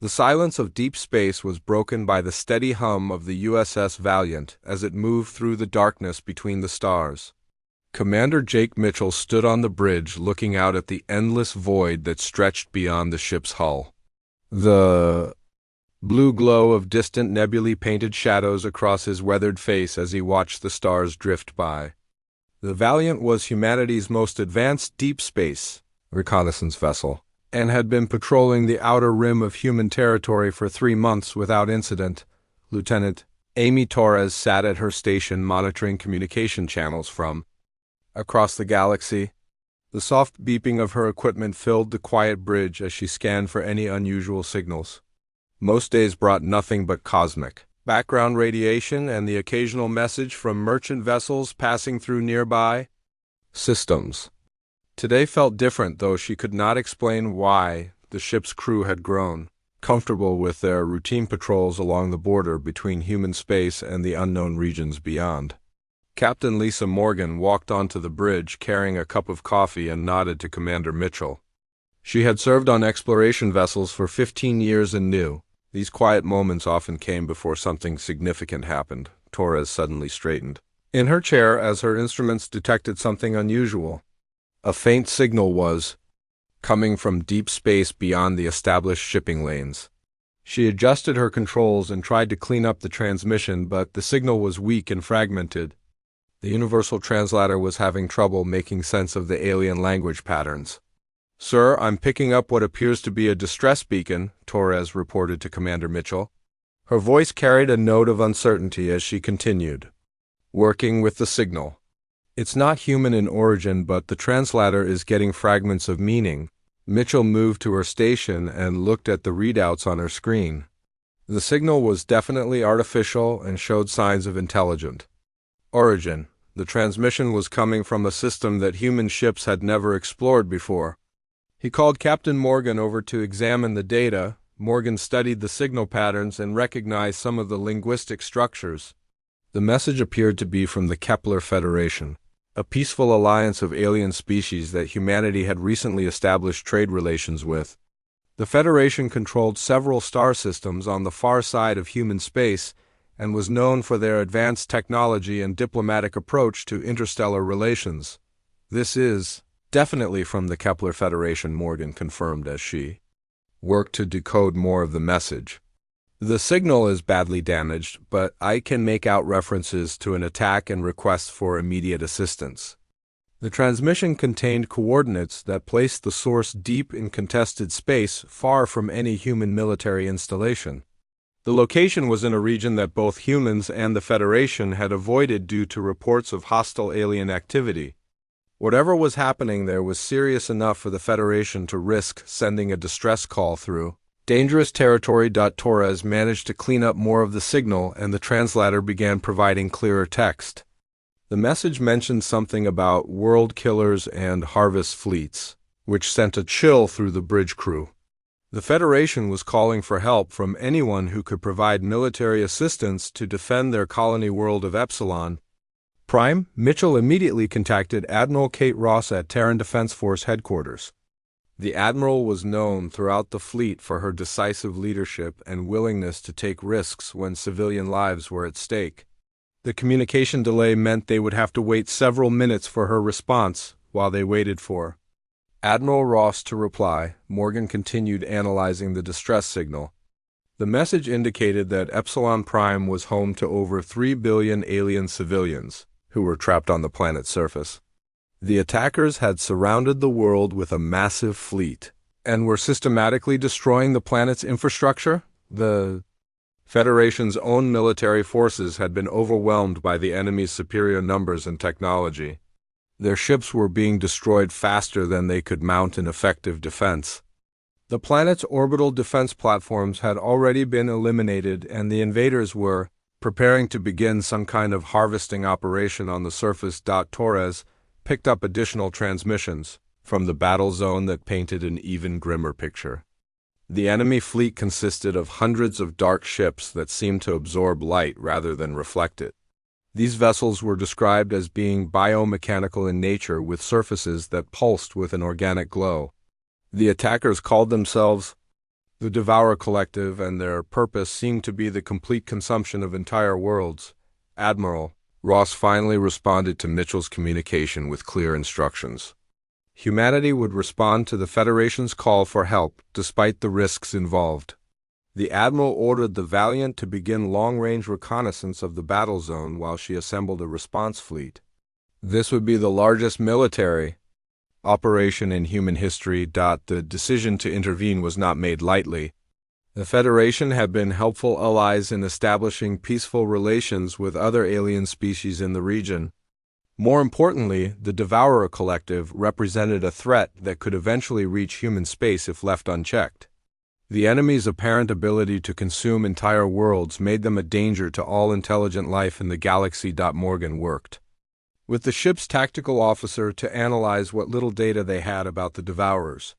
The silence of deep space was broken by the steady hum of the USS Valiant as it moved through the darkness between the stars. Commander Jake Mitchell stood on the bridge looking out at the endless void that stretched beyond the ship's hull. The blue glow of distant nebulae painted shadows across his weathered face as he watched the stars drift by. The Valiant was humanity's most advanced deep space reconnaissance vessel, and had been patrolling the outer rim of human territory for 3 months without incident. Lieutenant Amy Torres sat at her station monitoring communication channels from across the galaxy. The soft beeping of her equipment filled the quiet bridge as she scanned for any unusual signals. Most days brought nothing but cosmic background radiation and the occasional message from merchant vessels passing through nearby systems. Today felt different, though she could not explain why. The ship's crew had grown comfortable with their routine patrols along the border between human space and the unknown regions beyond. Captain Lisa Morgan walked onto the bridge carrying a cup of coffee and nodded to Commander Mitchell. She had served on exploration vessels for 15 years and knew these quiet moments often came before something significant happened. Torres suddenly straightened in her chair as her instruments detected something unusual. A faint signal was coming from deep space beyond the established shipping lanes. She adjusted her controls and tried to clean up the transmission, but the signal was weak and fragmented. The universal translator was having trouble making sense of the alien language patterns. "Sir, I'm picking up what appears to be a distress beacon," Torres reported to Commander Mitchell. Her voice carried a note of uncertainty as she continued, working with the signal. "It's not human in origin, but the translator is getting fragments of meaning." Mitchell moved to her station and looked at the readouts on her screen. The signal was definitely artificial and showed signs of intelligent origin. The transmission was coming from a system that human ships had never explored before. He called Captain Morgan over to examine the data. Morgan studied the signal patterns and recognized some of the linguistic structures. The message appeared to be from the Kepler Federation, a peaceful alliance of alien species that humanity had recently established trade relations with. The Federation controlled several star systems on the far side of human space and was known for their advanced technology and diplomatic approach to interstellar relations. "This is definitely from the Kepler Federation," Morgan confirmed as she worked to decode more of the message. "The signal is badly damaged, but I can make out references to an attack and requests for immediate assistance." The transmission contained coordinates that placed the source deep in contested space, far from any human military installation. The location was in a region that both humans and the Federation had avoided due to reports of hostile alien activity. Whatever was happening there was serious enough for the Federation to risk sending a distress call through dangerous territory. Torres managed to clean up more of the signal, and the translator began providing clearer text. The message mentioned something about world killers and harvest fleets, which sent a chill through the bridge crew. The Federation was calling for help from anyone who could provide military assistance to defend their colony world of Epsilon Prime. Mitchell immediately contacted Admiral Kate Ross at Terran Defense Force headquarters. The Admiral was known throughout the fleet for her decisive leadership and willingness to take risks when civilian lives were at stake. The communication delay meant they would have to wait several minutes for her response. While they waited for Admiral Ross to reply, Morgan continued analyzing the distress signal. The message indicated that Epsilon Prime was home to over 3 billion alien civilians who were trapped on the planet's surface. The attackers had surrounded the world with a massive fleet and were systematically destroying the planet's infrastructure. The Federation's own military forces had been overwhelmed by the enemy's superior numbers and technology. Their ships were being destroyed faster than they could mount an effective defense. The planet's orbital defense platforms had already been eliminated, and the invaders were preparing to begin some kind of harvesting operation on the surface. Torres picked up additional transmissions from the battle zone that painted an even grimmer picture. The enemy fleet consisted of hundreds of dark ships that seemed to absorb light rather than reflect it. These vessels were described as being biomechanical in nature, with surfaces that pulsed with an organic glow. The attackers called themselves The Devourer Collective and their purpose seemed to be the complete consumption of entire worlds. Admiral Ross finally responded to Mitchell's communication with clear instructions. Humanity would respond to the Federation's call for help, despite the risks involved. The Admiral ordered the Valiant to begin long-range reconnaissance of the battle zone while she assembled a response fleet. This would be the largest military operation in human history. The decision to intervene was not made lightly. The Federation had been helpful allies in establishing peaceful relations with other alien species in the region. More importantly, the Devourer Collective represented a threat that could eventually reach human space if left unchecked. The enemy's apparent ability to consume entire worlds made them a danger to all intelligent life in the galaxy. Morgan worked with the ship's tactical officer to analyze what little data they had about the Devourers.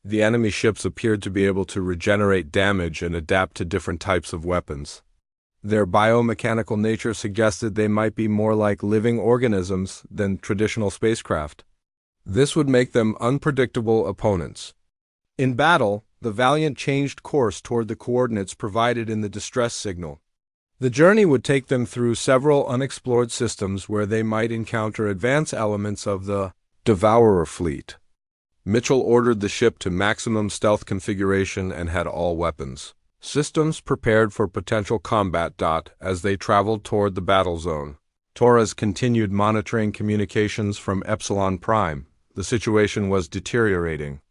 The enemy ships appeared to be able to regenerate damage and adapt to different types of weapons. Their biomechanical nature suggested they might be more like living organisms than traditional spacecraft. This would make them unpredictable opponents. In battle, the Valiant changed course toward the coordinates provided in the distress signal. The journey would take them through several unexplored systems where they might encounter advanced elements of the Devourer fleet. Mitchell ordered the ship to maximum stealth configuration and had all weapons systems prepared for potential combat. As they traveled toward the battle zone, Torres continued monitoring communications from Epsilon Prime. The situation was deteriorating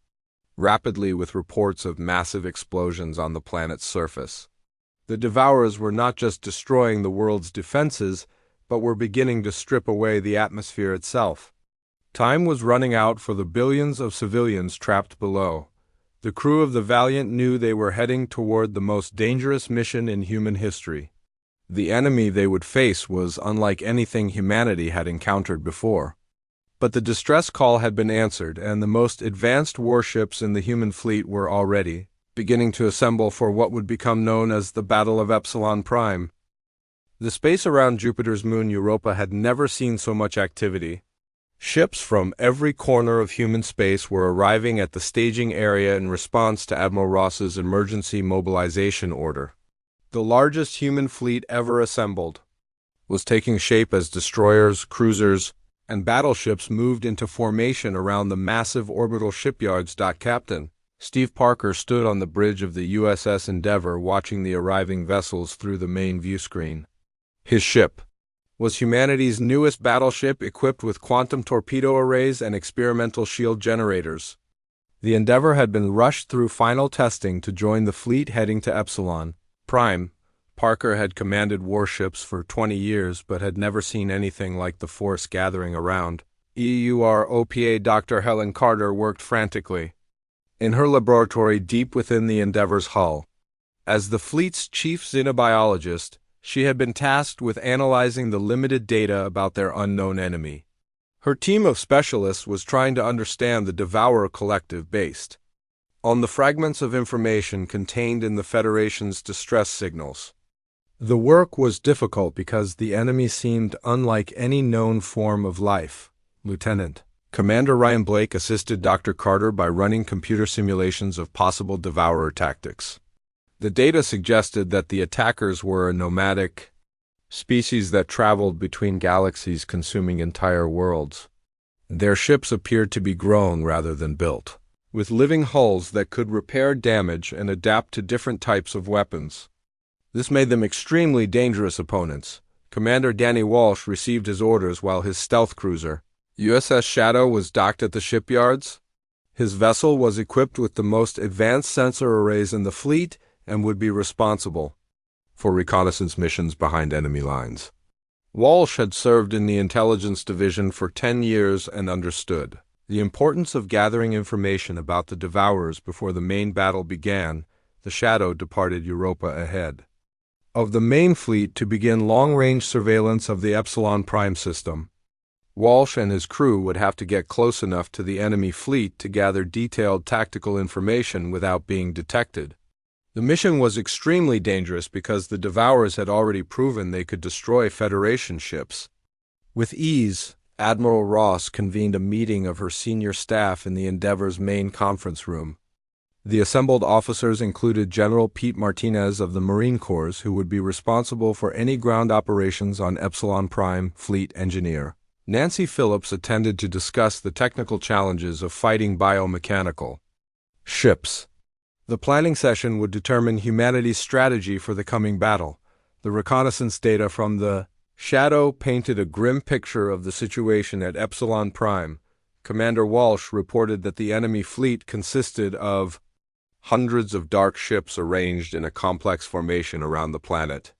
rapidly with reports of massive explosions on the planet's surface. The Devourers were not just destroying the world's defenses, but were beginning to strip away the atmosphere itself. Time was running out for the billions of civilians trapped below. The crew of the Valiant knew they were heading toward the most dangerous mission in human history. The enemy they would face was unlike anything humanity had encountered before. But the distress call had been answered, and the most advanced warships in the human fleet were already beginning to assemble for what would become known as the Battle of Epsilon Prime. The space around Jupiter's moon Europa had never seen so much activity. Ships from every corner of human space were arriving at the staging area in response to Admiral Ross's emergency mobilization order. The largest human fleet ever assembled was taking shape as destroyers, cruisers, and battleships moved into formation around the massive orbital shipyards. Captain Steve Parker stood on the bridge of the USS Endeavour watching the arriving vessels through the main view screen. His ship was humanity's newest battleship equipped with quantum torpedo arrays and experimental shield generators. The Endeavour had been rushed through final testing to join the fleet heading to Epsilon Prime. Parker had commanded warships for 20 years but had never seen anything like the force gathering around. EUROPA Dr. Helen Carter worked frantically in her laboratory deep within the Endeavour's hull. As the fleet's chief xenobiologist, she had been tasked with analyzing the limited data about their unknown enemy. Her team of specialists was trying to understand the Devourer Collective based on the fragments of information contained in the Federation's distress signals. The work was difficult because the enemy seemed unlike any known form of life. Lieutenant Commander Ryan Blake assisted Dr. Carter by running computer simulations of possible Devourer tactics. The data suggested that the attackers were a nomadic species that traveled between galaxies, consuming entire worlds. Their ships appeared to be grown rather than built, with living hulls that could repair damage and adapt to different types of weapons. This made them extremely dangerous opponents. Commander Danny Walsh received his orders while his stealth cruiser, USS Shadow, was docked at the shipyards. His vessel was equipped with the most advanced sensor arrays in the fleet and would be responsible for reconnaissance missions behind enemy lines. Walsh had served in the intelligence division for 10 years and understood the importance of gathering information about the Devourers before the main battle began. The Shadow departed Europa ahead of the main fleet to begin long-range surveillance of the Epsilon Prime system. Walsh and his crew would have to get close enough to the enemy fleet to gather detailed tactical information without being detected. The mission was extremely dangerous because the Devourers had already proven they could destroy Federation ships. With ease, Admiral Ross convened a meeting of her senior staff in the Endeavour's main conference room. The assembled officers included General Pete Martinez of the Marine Corps, who would be responsible for any ground operations on Epsilon Prime, fleet engineer. Nancy Phillips attended to discuss the technical challenges of fighting biomechanical ships. The planning session would determine humanity's strategy for the coming battle. The reconnaissance data from the Shadow painted a grim picture of the situation at Epsilon Prime. Commander Walsh reported that the enemy fleet consisted of hundreds of dark ships arranged in a complex formation around the planet.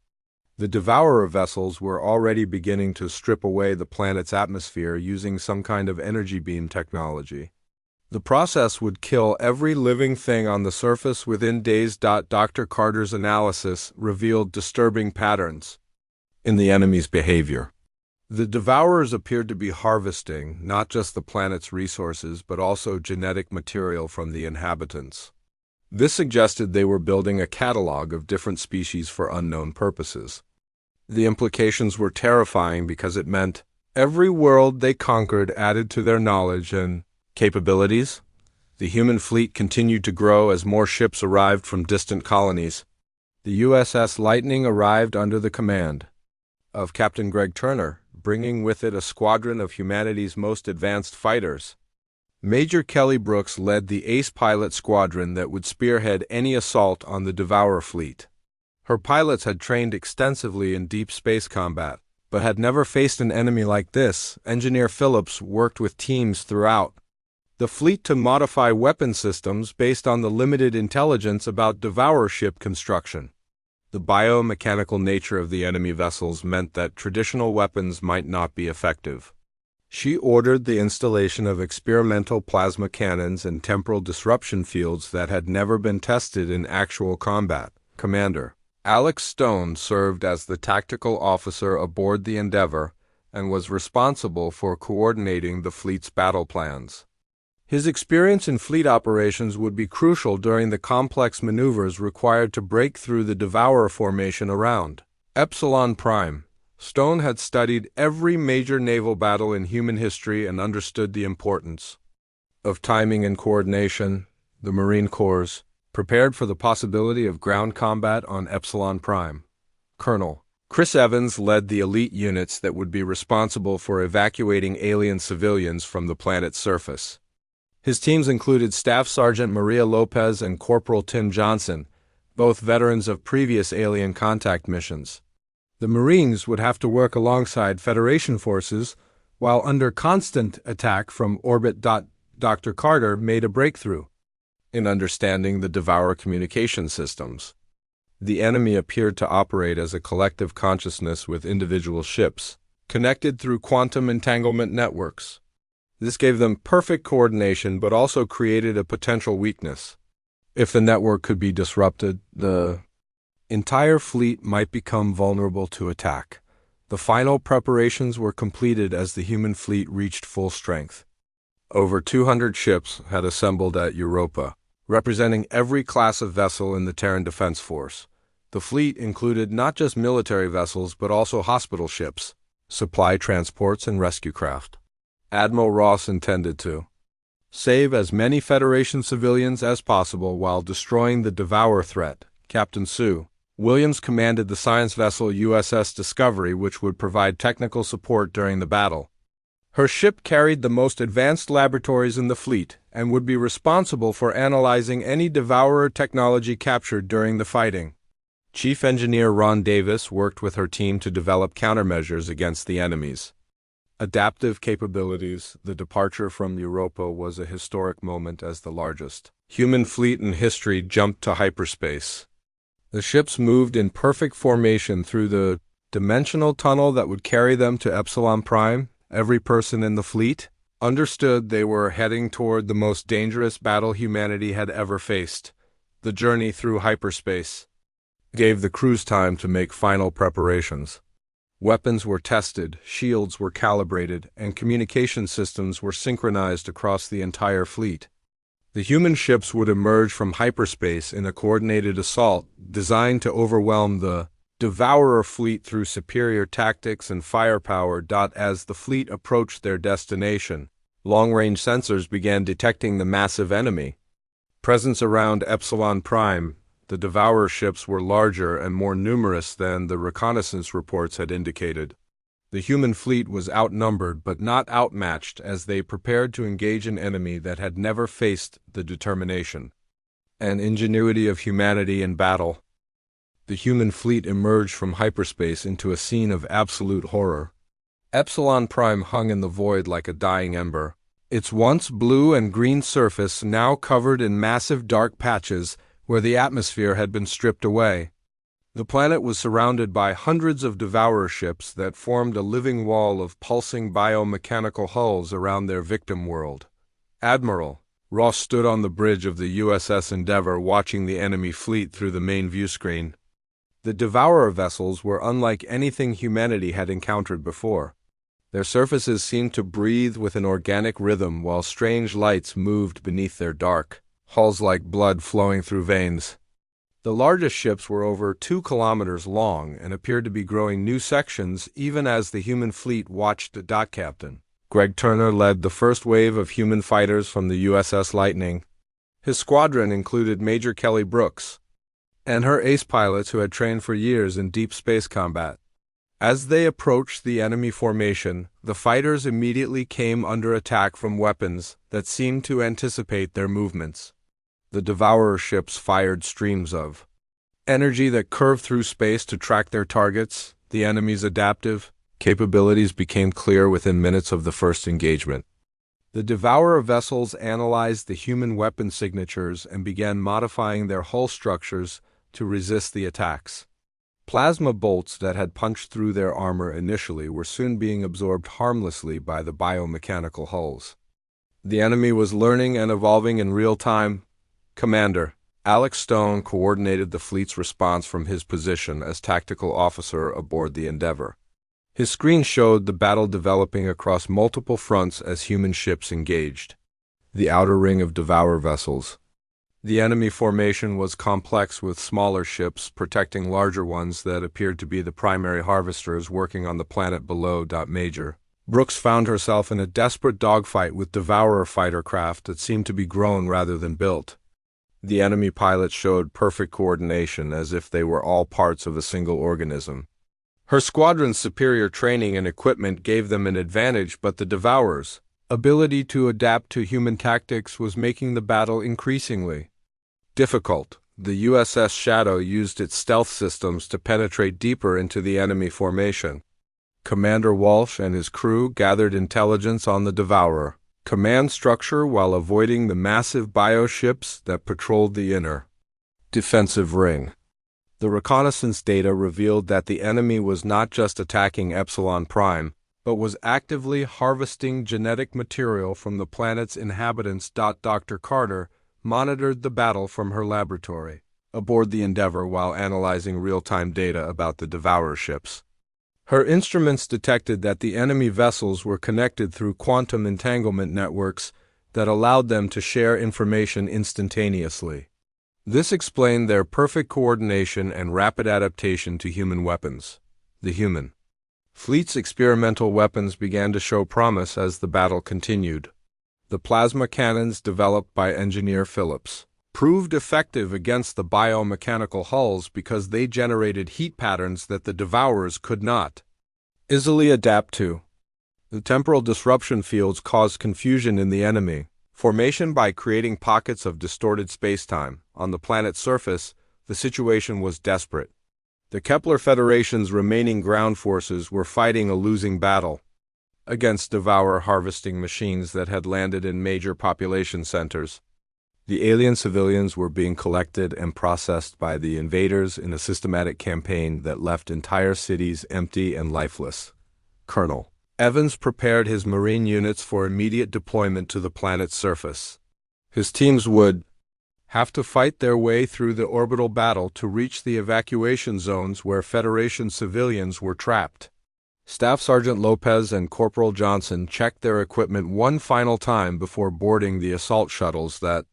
The Devourer vessels were already beginning to strip away the planet's atmosphere using some kind of energy beam technology. The process would kill every living thing on the surface within days. Dr. Carter's analysis revealed disturbing patterns in the enemy's behavior. The Devourers appeared to be harvesting not just the planet's resources but also genetic material from the inhabitants. This suggested they were building a catalog of different species for unknown purposes. The implications were terrifying because it meant every world they conquered added to their knowledge and capabilities. The human fleet continued to grow as more ships arrived from distant colonies. The USS Lightning arrived under the command of Captain Greg Turner, bringing with it a squadron of humanity's most advanced fighters. Major Kelly Brooks led the ace pilot squadron that would spearhead any assault on the Devourer fleet. Her pilots had trained extensively in deep space combat, but had never faced an enemy like this. Engineer Phillips worked with teams throughout the fleet to modify weapon systems based on the limited intelligence about Devourer ship construction. The biomechanical nature of the enemy vessels meant that traditional weapons might not be effective. She ordered the installation of experimental plasma cannons and temporal disruption fields that had never been tested in actual combat. Commander Alex Stone served as the tactical officer aboard the Endeavour and was responsible for coordinating the fleet's battle plans. His experience in fleet operations would be crucial during the complex maneuvers required to break through the Devourer formation around Epsilon Prime. Stone had studied every major naval battle in human history and understood the importance of timing and coordination. The Marine Corps prepared for the possibility of ground combat on Epsilon Prime. Colonel Chris Evans led the elite units that would be responsible for evacuating alien civilians from the planet's surface. His teams included Staff Sergeant Maria Lopez and Corporal Tim Johnson, both veterans of previous alien contact missions. The Marines would have to work alongside Federation forces while under constant attack from orbit. Dr. Carter made a breakthrough in understanding the Devourer communication systems. The enemy appeared to operate as a collective consciousness with individual ships, connected through quantum entanglement networks. This gave them perfect coordination but also created a potential weakness. If the network could be disrupted, the entire fleet might become vulnerable to attack. The final preparations were completed as the human fleet reached full strength. Over 200 ships had assembled at Europa, representing every class of vessel in the Terran Defense Force. The fleet included not just military vessels but also hospital ships, supply transports, and rescue craft. Admiral Ross intended to save as many Federation civilians as possible while destroying the Devourer threat. Captain Sue Williams commanded the science vessel USS Discovery, which would provide technical support during the battle. Her ship carried the most advanced laboratories in the fleet and would be responsible for analyzing any Devourer technology captured during the fighting. Chief Engineer Ron Davis worked with her team to develop countermeasures against the enemies. Adaptive capabilities. The departure from Europa was a historic moment as the largest human fleet in history jumped to hyperspace. The ships moved in perfect formation through the dimensional tunnel that would carry them to Epsilon Prime. Every person in the fleet understood they were heading toward the most dangerous battle humanity had ever faced. The journey through hyperspace gave the crews time to make final preparations. Weapons were tested, shields were calibrated, and communication systems were synchronized across the entire fleet. The human ships would emerge from hyperspace in a coordinated assault designed to overwhelm the Devourer fleet through superior tactics and firepower. As the fleet approached their destination, long-range sensors began detecting the massive enemy Presence around Epsilon Prime, the Devourer ships were larger and more numerous than the reconnaissance reports had indicated. The human fleet was outnumbered but not outmatched as they prepared to engage an enemy that had never faced the determination and ingenuity of humanity in battle. The human fleet emerged from hyperspace into a scene of absolute horror. Epsilon Prime hung in the void like a dying ember, its once blue and green surface now covered in massive dark patches where the atmosphere had been stripped away. The planet was surrounded by hundreds of Devourer ships that formed a living wall of pulsing biomechanical hulls around their victim world. Admiral Ross stood on the bridge of the USS Endeavour watching the enemy fleet through the main view screen. The Devourer vessels were unlike anything humanity had encountered before. Their surfaces seemed to breathe with an organic rhythm while strange lights moved beneath their dark hulls like blood flowing through veins. The largest ships were over 2 kilometers long and appeared to be growing new sections even as the human fleet watched. Captain Greg Turner led the first wave of human fighters from the USS Lightning. His squadron included Major Kelly Brooks and her ace pilots who had trained for years in deep space combat. As they approached the enemy formation, the fighters immediately came under attack from weapons that seemed to anticipate their movements. The Devourer ships fired streams of energy that curved through space to track their targets. The enemy's adaptive capabilities became clear within minutes of the first engagement. The Devourer vessels analyzed the human weapon signatures and began modifying their hull structures to resist the attacks. Plasma bolts that had punched through their armor initially were soon being absorbed harmlessly by the biomechanical hulls. The enemy was learning and evolving in real time. Commander Alex Stone coordinated the fleet's response from his position as tactical officer aboard the Endeavour. His screen showed the battle developing across multiple fronts as human ships engaged. The outer ring of Devourer vessels. The enemy formation was complex with smaller ships protecting larger ones that appeared to be the primary harvesters working on the planet below. Major Brooks found herself in a desperate dogfight with Devourer fighter craft that seemed to be grown rather than built. The enemy pilots showed perfect coordination as if they were all parts of a single organism. Her squadron's superior training and equipment gave them an advantage, but the Devourer's ability to adapt to human tactics was making the battle increasingly difficult. The USS Shadow used its stealth systems to penetrate deeper into the enemy formation. Commander Walsh and his crew gathered intelligence on the Devourer command structure while avoiding the massive bioships that patrolled the inner defensive ring. The reconnaissance data revealed that the enemy was not just attacking Epsilon Prime, but was actively harvesting genetic material from the planet's inhabitants. Dr. Carter monitored the battle from her laboratory aboard the Endeavour while analyzing real-time data about the Devourer ships. Her instruments detected that the enemy vessels were connected through quantum entanglement networks that allowed them to share information instantaneously. This explained their perfect coordination and rapid adaptation to human weapons. The human fleet's experimental weapons began to show promise as the battle continued. The plasma cannons developed by Engineer Phillips proved effective against the biomechanical hulls because they generated heat patterns that the Devourers could not easily adapt to. The temporal disruption fields caused confusion in the enemy formation by creating pockets of distorted spacetime. On the planet's surface, the situation was desperate. The Kepler Federation's remaining ground forces were fighting a losing battle against Devourer harvesting machines that had landed in major population centers. The alien civilians were being collected and processed by the invaders in a systematic campaign that left entire cities empty and lifeless. Colonel Evans prepared his Marine units for immediate deployment to the planet's surface. His teams would have to fight their way through the orbital battle to reach the evacuation zones where Federation civilians were trapped. Staff Sergeant Lopez and Corporal Johnson checked their equipment one final time before boarding the assault shuttles that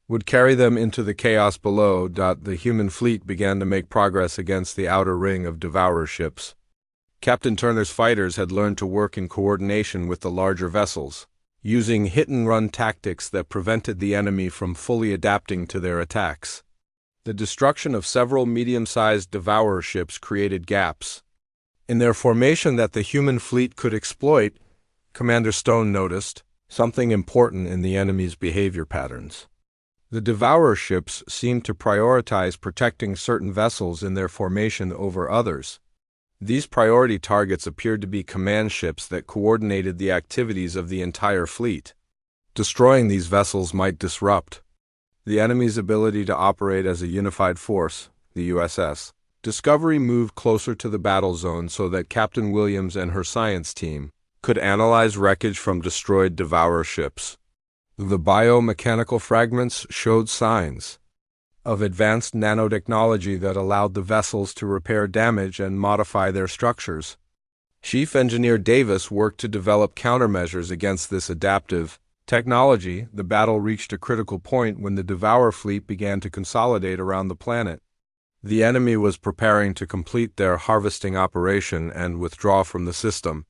would carry them into the chaos below. The human fleet began to make progress against the outer ring of Devourer ships. Captain Turner's fighters had learned to work in coordination with the larger vessels. using hit-and-run tactics that prevented the enemy from fully adapting to their attacks. The destruction of several medium-sized devourer ships created gaps in their formation that the human fleet could exploit. Commander Stone noticed something important in the enemy's behavior patterns. The devourer ships seemed to prioritize protecting certain vessels in their formation over others. These priority targets appeared to be command ships that coordinated the activities of the entire fleet. Destroying these vessels might disrupt the enemy's ability to operate as a unified force. The USS Discovery moved closer to the battle zone so that Captain Williams and her science team could analyze wreckage from destroyed devourer ships. The biomechanical fragments showed signs of advanced nanotechnology that allowed the vessels to repair damage and modify their structures. Chief Engineer Davis worked to develop countermeasures against this adaptive technology. The battle reached a critical point when the Devourer fleet began to consolidate around the planet. The enemy was preparing to complete their harvesting operation and withdraw from the system.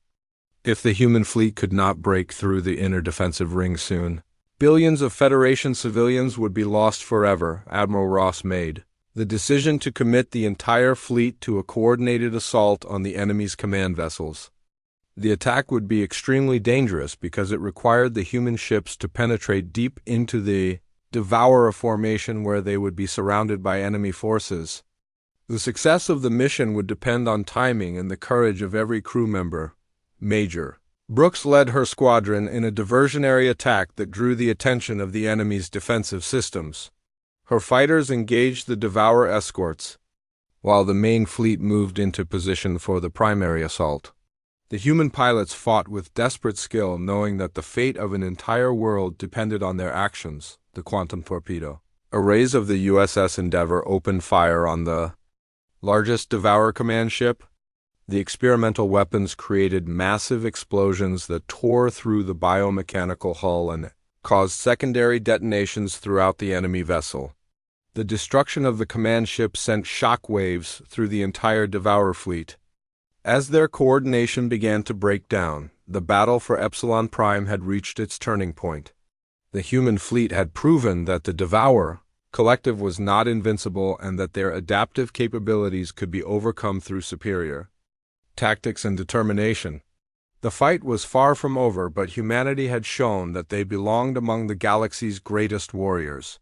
If the human fleet could not break through the inner defensive ring soon, billions of Federation civilians would be lost forever. Admiral Ross made the decision to commit the entire fleet to a coordinated assault on the enemy's command vessels. The attack would be extremely dangerous because it required the human ships to penetrate deep into the Devourer formation where they would be surrounded by enemy forces. The success of the mission would depend on timing and the courage of every crew member. Major Brooks led her squadron in a diversionary attack that drew the attention of the enemy's defensive systems. Her fighters engaged the Devourer escorts, while the main fleet moved into position for the primary assault. The human pilots fought with desperate skill, knowing that the fate of an entire world depended on their actions. The quantum torpedo arrays of the USS Endeavour opened fire on the largest Devourer command ship. The experimental weapons created massive explosions that tore through the biomechanical hull and caused secondary detonations throughout the enemy vessel. The destruction of the command ship sent shock waves through the entire Devourer fleet. As their coordination began to break down, the battle for Epsilon Prime had reached its turning point. The human fleet had proven that the Devourer collective was not invincible and that their adaptive capabilities could be overcome through superior tactics and determination. The fight was far from over, but humanity had shown that they belonged among the galaxy's greatest warriors.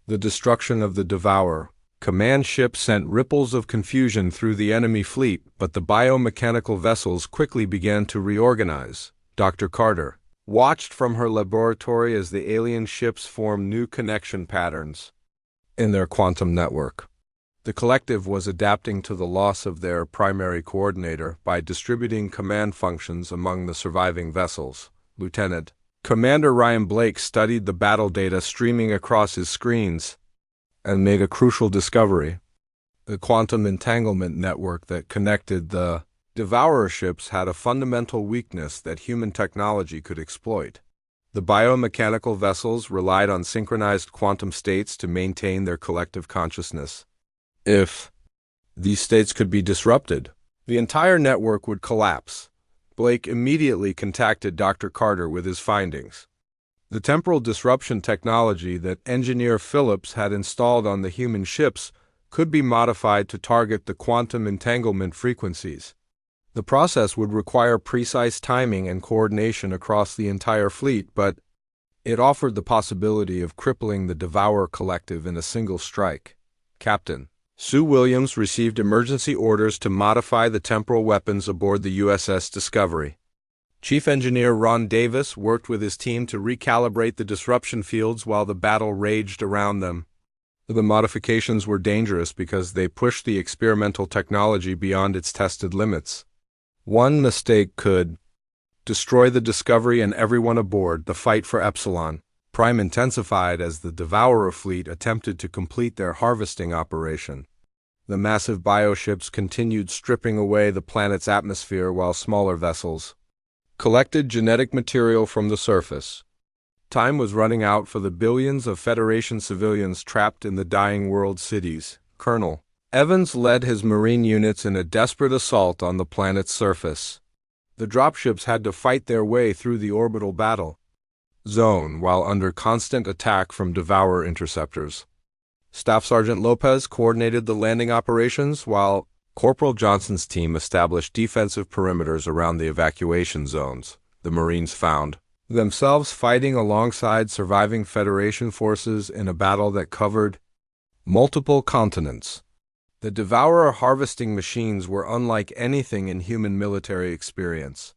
The destruction of the Devourer command ship sent ripples of confusion through the enemy fleet, but the biomechanical vessels quickly began to reorganize. Dr. Carter watched from her laboratory as the alien ships formed new connection patterns in their quantum network. The collective was adapting to the loss of their primary coordinator by distributing command functions among the surviving vessels. Lieutenant Commander Ryan Blake studied the battle data streaming across his screens and made a crucial discovery. The quantum entanglement network that connected the Devourer ships had a fundamental weakness that human technology could exploit. The biomechanical vessels relied on synchronized quantum states to maintain their collective consciousness. If these states could be disrupted, the entire network would collapse. Blake immediately contacted Dr. Carter with his findings. The temporal disruption technology that Engineer Phillips had installed on the human ships could be modified to target the quantum entanglement frequencies. The process would require precise timing and coordination across the entire fleet, but it offered the possibility of crippling the Devourer collective in a single strike. Captain Sue Williams received emergency orders to modify the temporal weapons aboard the USS Discovery. Chief Engineer Ron Davis worked with his team to recalibrate the disruption fields while the battle raged around them. The modifications were dangerous because they pushed the experimental technology beyond its tested limits. One mistake could destroy the Discovery and everyone aboard. The fight for Epsilon Prime intensified as the Devourer fleet attempted to complete their harvesting operation. The massive bioships continued stripping away the planet's atmosphere while smaller vessels collected genetic material from the surface. Time was running out for the billions of Federation civilians trapped in the dying world cities. Colonel Evans led his Marine units in a desperate assault on the planet's surface. The dropships had to fight their way through the orbital battle. zone while under constant attack from Devourer interceptors. Staff Sergeant Lopez coordinated the landing operations while Corporal Johnson's team established defensive perimeters around the evacuation zones. The Marines found themselves fighting alongside surviving Federation forces in a battle that covered multiple continents. The Devourer harvesting machines were unlike anything in human military experience.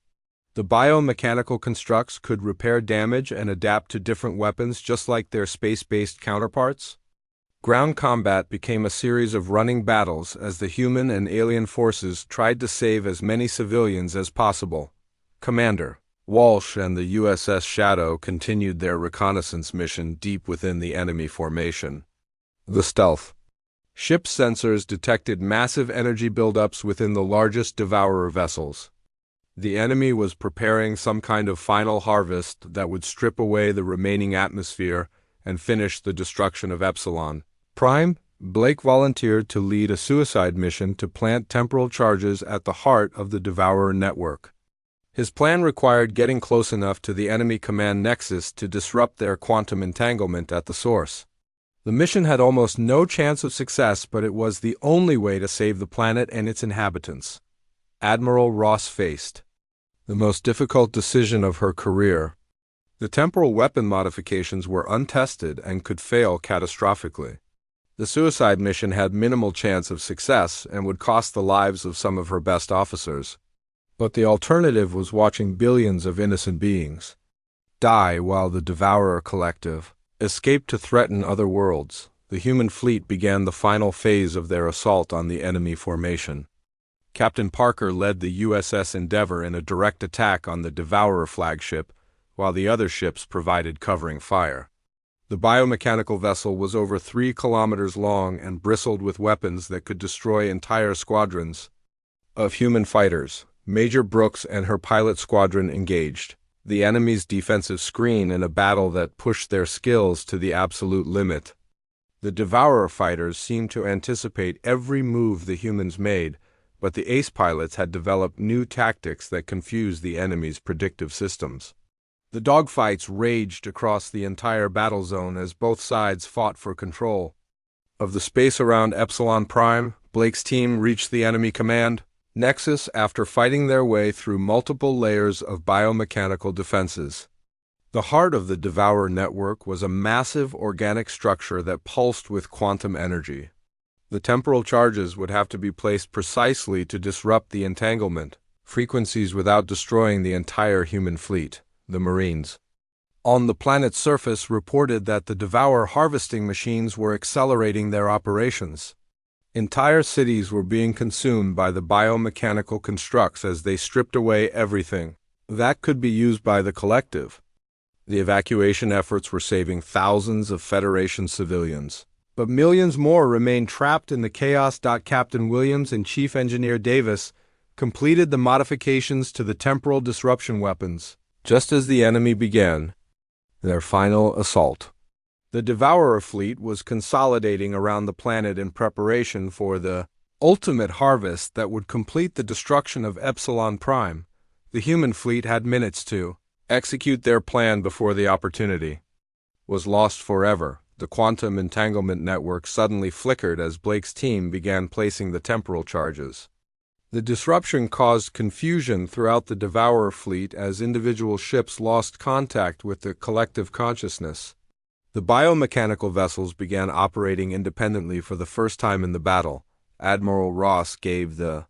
The biomechanical constructs could repair damage and adapt to different weapons just like their space-based counterparts. Ground combat became a series of running battles as the human and alien forces tried to save as many civilians as possible. Commander Walsh and the USS Shadow continued their reconnaissance mission deep within the enemy formation. The stealth ship sensors detected massive energy buildups within the largest Devourer vessels. The enemy was preparing some kind of final harvest that would strip away the remaining atmosphere and finish the destruction of Epsilon Prime. Blake volunteered to lead a suicide mission to plant temporal charges at the heart of the Devourer network. His plan required getting close enough to the enemy command nexus to disrupt their quantum entanglement at the source. The mission had almost no chance of success, but it was the only way to save the planet and its inhabitants. Admiral Ross faced the most difficult decision of her career. The temporal weapon modifications were untested and could fail catastrophically. The suicide mission had minimal chance of success and would cost the lives of some of her best officers. But the alternative was watching billions of innocent beings die while the Devourer Collective escaped to threaten other worlds. The human fleet began the final phase of their assault on the enemy formation. Captain Parker led the USS Endeavour in a direct attack on the Devourer flagship, while the other ships provided covering fire. The biomechanical vessel was over 3 kilometers long and bristled with weapons that could destroy entire squadrons of human fighters. Major Brooks and her pilot squadron engaged the enemy's defensive screen in a battle that pushed their skills to the absolute limit. The Devourer fighters seemed to anticipate every move the humans made, but the ace pilots had developed new tactics that confused the enemy's predictive systems. The dogfights raged across the entire battle zone as both sides fought for control of the space around Epsilon Prime. Blake's team reached the enemy command nexus after fighting their way through multiple layers of biomechanical defenses. The heart of the Devourer network was a massive organic structure that pulsed with quantum energy. The temporal charges would have to be placed precisely to disrupt the entanglement frequencies without destroying the entire human fleet. The Marines on the planet's surface reported that the Devourer harvesting machines were accelerating their operations. Entire cities were being consumed by the biomechanical constructs as they stripped away everything that could be used by the collective. The evacuation efforts were saving thousands of Federation civilians, but millions more remained trapped in the chaos. Captain Williams and Chief Engineer Davis completed the modifications to the temporal disruption weapons just as the enemy began their final assault. The Devourer fleet was consolidating around the planet in preparation for the ultimate harvest that would complete the destruction of Epsilon Prime. The human fleet had minutes to execute their plan before the opportunity was lost forever. The quantum entanglement network suddenly flickered as Blake's team began placing the temporal charges. The disruption caused confusion throughout the Devourer fleet as individual ships lost contact with the collective consciousness. The biomechanical vessels began operating independently for the first time in the battle. Admiral Ross gave the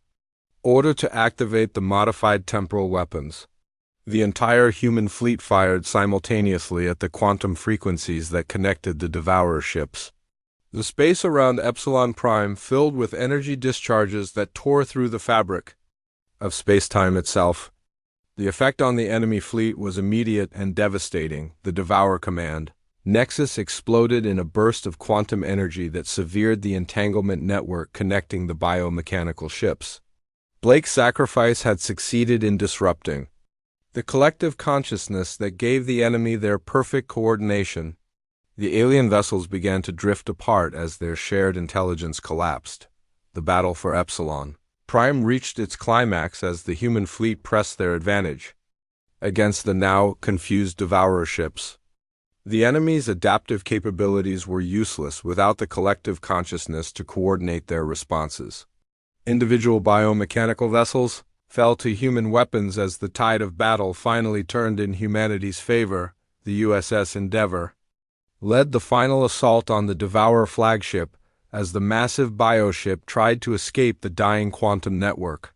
order to activate the modified temporal weapons. The entire human fleet fired simultaneously at the quantum frequencies that connected the Devourer ships. The space around Epsilon Prime filled with energy discharges that tore through the fabric of space-time itself. The effect on the enemy fleet was immediate and devastating. The Devourer command nexus exploded in a burst of quantum energy that severed the entanglement network connecting the biomechanical ships. Blake's sacrifice had succeeded in disrupting the collective consciousness that gave the enemy their perfect coordination. The alien vessels began to drift apart as their shared intelligence collapsed. The battle for Epsilon Prime reached its climax as the human fleet pressed their advantage. against the now confused Devourer ships. The enemy's adaptive capabilities were useless without the collective consciousness to coordinate their responses. Individual biomechanical vessels fell to human weapons as the tide of battle finally turned in humanity's favor. The USS Endeavour led the final assault on the Devourer flagship as the massive bioship tried to escape the dying quantum network.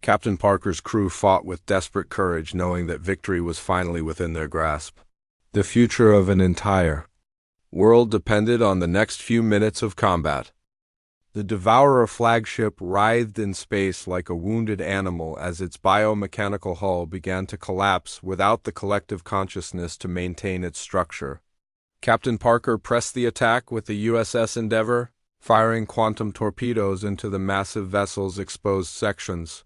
Captain Parker's crew fought with desperate courage, knowing that victory was finally within their grasp. The future of an entire world depended on the next few minutes of combat. The Devourer flagship writhed in space like a wounded animal as its biomechanical hull began to collapse without the collective consciousness to maintain its structure. Captain Parker pressed the attack with the USS Endeavour, firing quantum torpedoes into the massive vessel's exposed sections.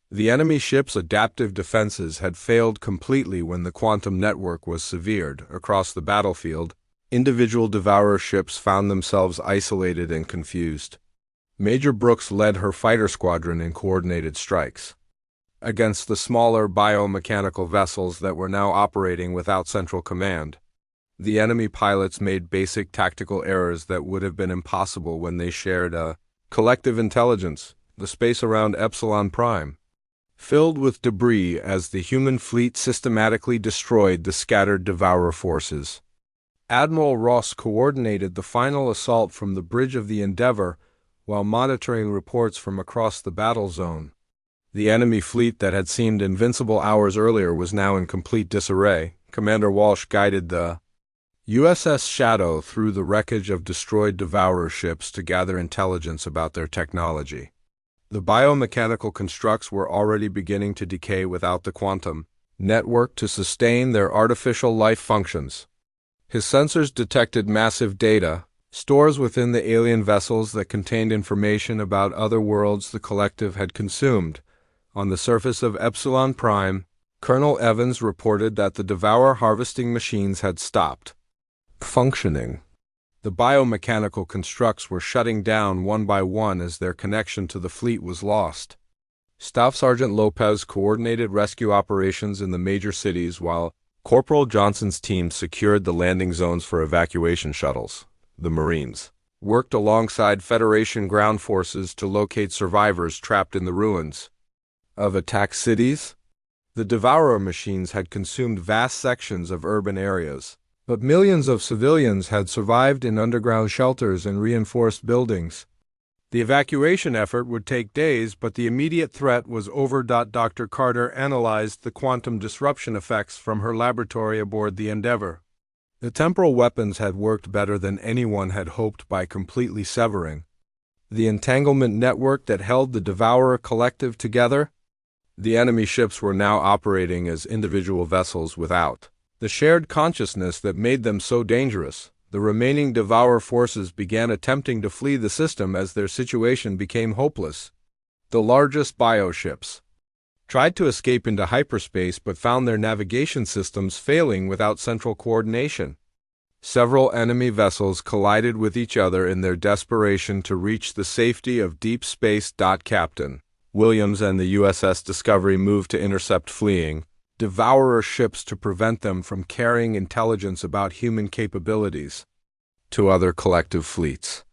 The enemy ship's adaptive defenses had failed completely when the quantum network was severed. Across the battlefield, individual Devourer ships found themselves isolated and confused. Major Brooks led her fighter squadron in coordinated strikes against the smaller biomechanical vessels that were now operating without central command. The enemy pilots made basic tactical errors that would have been impossible when they shared a collective intelligence. The space around Epsilon Prime filled with debris as the human fleet systematically destroyed the scattered Devourer forces. Admiral Ross coordinated the final assault from the bridge of the Endeavour while monitoring reports from across the battle zone. The enemy fleet that had seemed invincible hours earlier was now in complete disarray. Commander Walsh guided the USS Shadow through the wreckage of destroyed Devourer ships to gather intelligence about their technology. The biomechanical constructs were already beginning to decay without the quantum network to sustain their artificial life functions. His sensors detected massive data stores within the alien vessels that contained information about other worlds the collective had consumed. On the surface of Epsilon Prime, Colonel Evans reported that the Devourer harvesting machines had stopped functioning. The biomechanical constructs were shutting down one by one as their connection to the fleet was lost. Staff Sergeant Lopez coordinated rescue operations in the major cities while Corporal Johnson's team secured the landing zones for evacuation shuttles. The Marines worked alongside Federation ground forces to locate survivors trapped in the ruins of attacked cities. The Devourer machines had consumed vast sections of urban areas, but millions of civilians had survived in underground shelters and reinforced buildings. The evacuation effort would take days, but the immediate threat was over. Dr. Carter analyzed the quantum disruption effects from her laboratory aboard the Endeavour. The temporal weapons had worked better than anyone had hoped by completely severing the entanglement network that held the Devourer collective together. The enemy ships were now operating as individual vessels without the shared consciousness that made them so dangerous. The remaining Devourer forces began attempting to flee the system as their situation became hopeless. The largest bioships tried to escape into hyperspace but found their navigation systems failing without central coordination. Several enemy vessels collided with each other in their desperation to reach the safety of deep space. Captain Williams and the USS Discovery moved to intercept fleeing Devourer ships to prevent them from carrying intelligence about human capabilities to other collective fleets.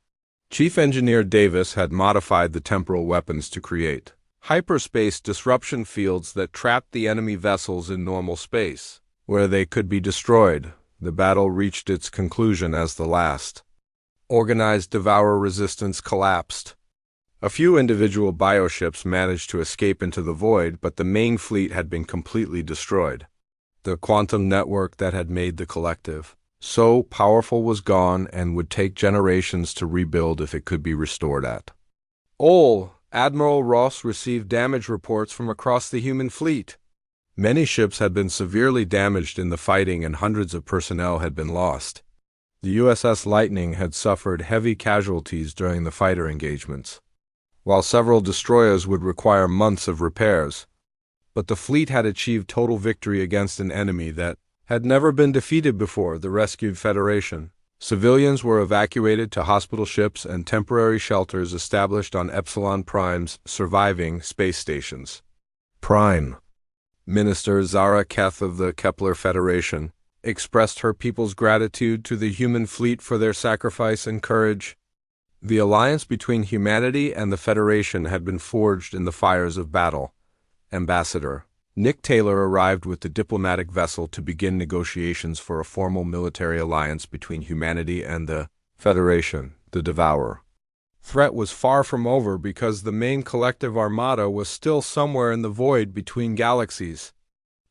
Chief Engineer Davis had modified the temporal weapons to create hyperspace disruption fields that trapped the enemy vessels in normal space, where they could be destroyed. The battle reached its conclusion as the last organized Devourer resistance collapsed. A few individual bioships managed to escape into the void, but the main fleet had been completely destroyed. The quantum network that had made the collective so powerful was gone and would take generations to rebuild if it could be restored at all. Admiral Ross received damage reports from across the human fleet. Many ships had been severely damaged in the fighting and hundreds of personnel had been lost. The USS Lightning had suffered heavy casualties during the fighter engagements, while several destroyers would require months of repairs. But the fleet had achieved total victory against an enemy that had never been defeated before. The rescued Federation civilians were evacuated to hospital ships and temporary shelters established on Epsilon Prime's surviving space stations. Prime Minister Zara Keth of the Kepler Federation expressed her people's gratitude to the human fleet for their sacrifice and courage. The alliance between humanity and the Federation had been forged in the fires of battle. Ambassador Nick Taylor arrived with the diplomatic vessel to begin negotiations for a formal military alliance between humanity and the Federation, the Devourer. Threat was far from over because the main collective armada was still somewhere in the void between galaxies.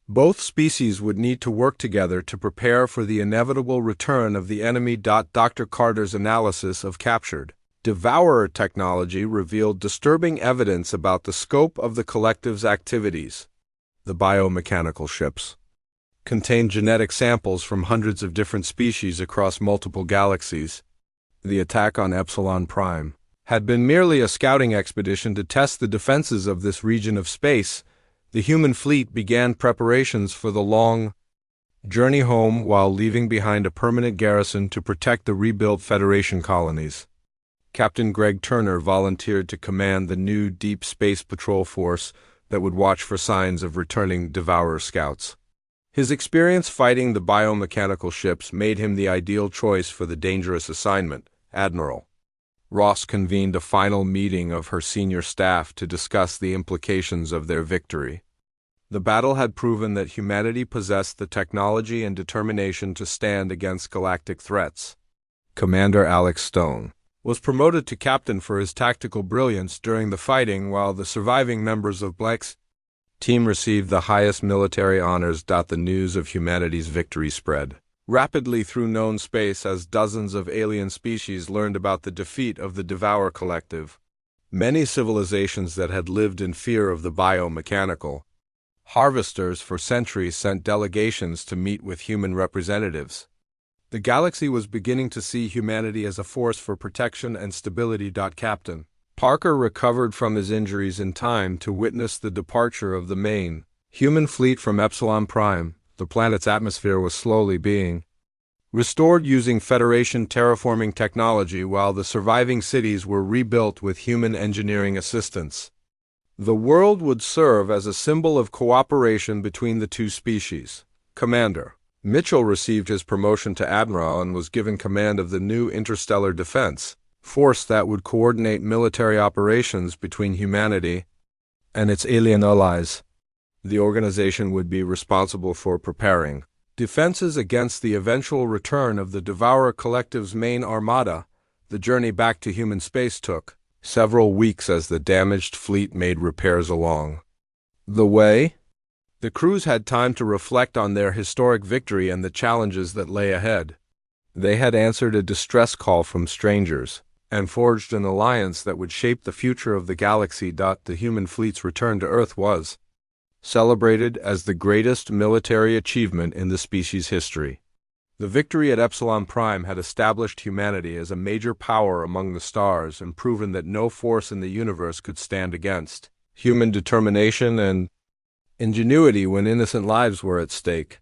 Both species would need to work together to prepare for the inevitable return of the enemy. Dr. Carter's analysis of captured Devourer technology revealed disturbing evidence about the scope of the collective's activities. The biomechanical ships contained genetic samples from hundreds of different species across multiple galaxies. The attack on Epsilon Prime had been merely a scouting expedition to test the defenses of this region of space. The human fleet began preparations for the long journey home while leaving behind a permanent garrison to protect the rebuilt Federation colonies. Captain Greg Turner volunteered to command the new Deep Space Patrol Force that would watch for signs of returning Devourer scouts. His experience fighting the biomechanical ships made him the ideal choice for the dangerous assignment. Admiral Ross convened a final meeting of her senior staff to discuss the implications of their victory. The battle had proven that humanity possessed the technology and determination to stand against galactic threats. Commander Alex Stone was promoted to captain for his tactical brilliance during the fighting, while the surviving members of Blake's team received the highest military honors. The news of humanity's victory spread rapidly through known space as dozens of alien species learned about the defeat of the Devourer collective. Many civilizations that had lived in fear of the biomechanical harvesters for centuries sent delegations to meet with human representatives. The galaxy was beginning to see humanity as a force for protection and stability. Captain Parker recovered from his injuries in time to witness the departure of the main human fleet from Epsilon Prime. The planet's atmosphere was slowly being restored using Federation terraforming technology, while the surviving cities were rebuilt with human engineering assistance. The world would serve as a symbol of cooperation between the two species. Commander Mitchell received his promotion to Admiral and was given command of the new Interstellar Defense Force that would coordinate military operations between humanity and its alien allies. The organization would be responsible for preparing defenses against the eventual return of the Devourer collective's main armada. The journey back to human space took several weeks as the damaged fleet made repairs along the way. The crews had time to reflect on their historic victory and the challenges that lay ahead. They had answered a distress call from strangers and forged an alliance that would shape the future of the galaxy. The human fleet's return to Earth was celebrated as the greatest military achievement in the species' history. The victory at Epsilon Prime had established humanity as a major power among the stars and proven that no force in the universe could stand against human determination and ingenuity when innocent lives were at stake.